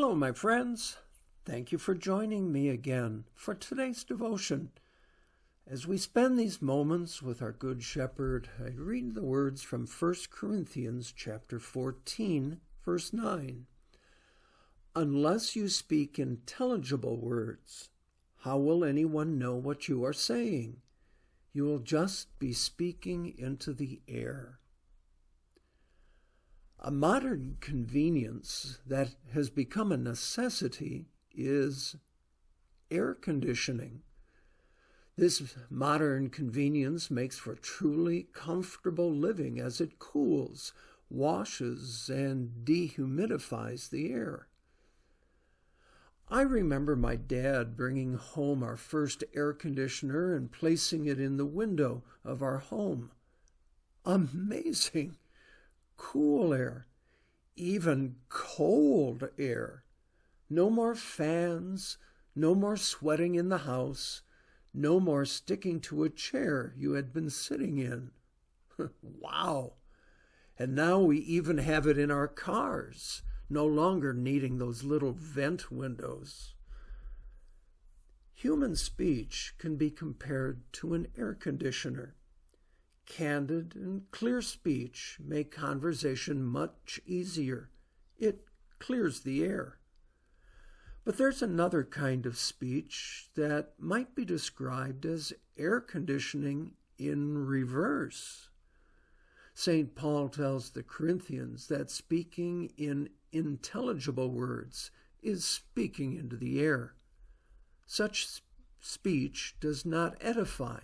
Hello, my friends. Thank you for joining me again for today's devotion. As we spend these moments with our Good Shepherd, I read the words from 1 Corinthians chapter 14, verse 9. Unless you speak intelligible words, how will anyone know what you are saying? You will just be speaking into the air. A modern convenience that has become a necessity is air conditioning. This modern convenience makes for truly comfortable living as it cools, washes, and dehumidifies the air. I remember my dad bringing home our first air conditioner and placing it in the window of our home. Amazing! Cool air, even cold air. No more fans, no more sweating in the house, no more sticking to a chair you had been sitting in. Wow! And now we even have it in our cars, no longer needing those little vent windows. Human speech can be compared to an air conditioner. Candid and clear speech make conversation much easier. It clears the air. But there's another kind of speech that might be described as air conditioning in reverse. St. Paul tells the Corinthians that speaking in intelligible words is speaking into the air. Such speech does not edify,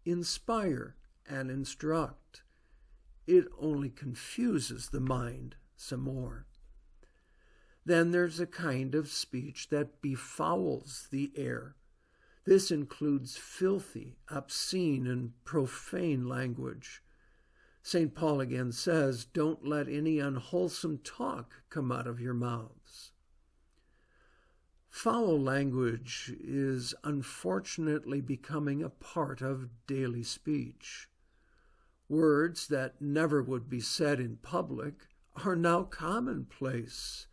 inspire, and instruct. It only confuses the mind some more. Then there's a kind of speech that befouls the air. This includes filthy, obscene, and profane language. St. Paul again says, don't let any unwholesome talk come out of your mouths. Foul language is unfortunately becoming a part of daily speech. Words that never would be said in public are now commonplace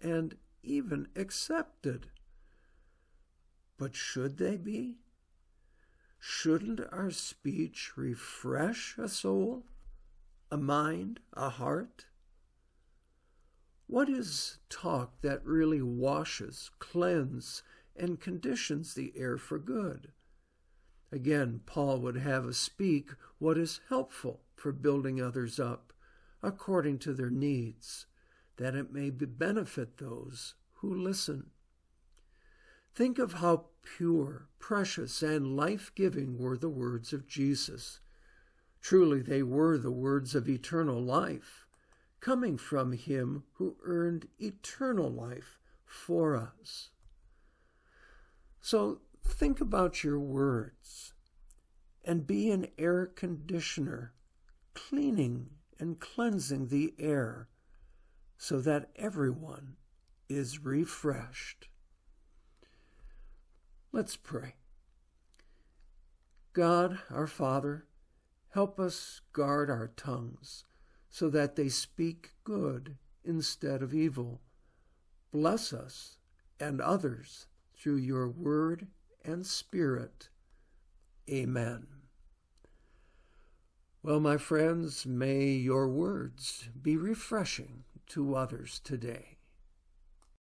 and even accepted. But should they be? Shouldn't our speech refresh a soul, a mind, a heart? What is talk that really washes, cleanses, and conditions the air for good? Again, Paul would have us speak what is helpful for building others up, according to their needs, that it may benefit those who listen. Think of how pure, precious, and life-giving were the words of Jesus. Truly, they were the words of eternal life, coming from him who earned eternal life for us. So think about your words and be an air conditioner, cleaning and cleansing the air so that everyone is refreshed. Let's pray. God, our Father, help us guard our tongues so that they speak good instead of evil. Bless us and others through your word and Spirit. Amen. Well, my friends, may your words be refreshing to others today.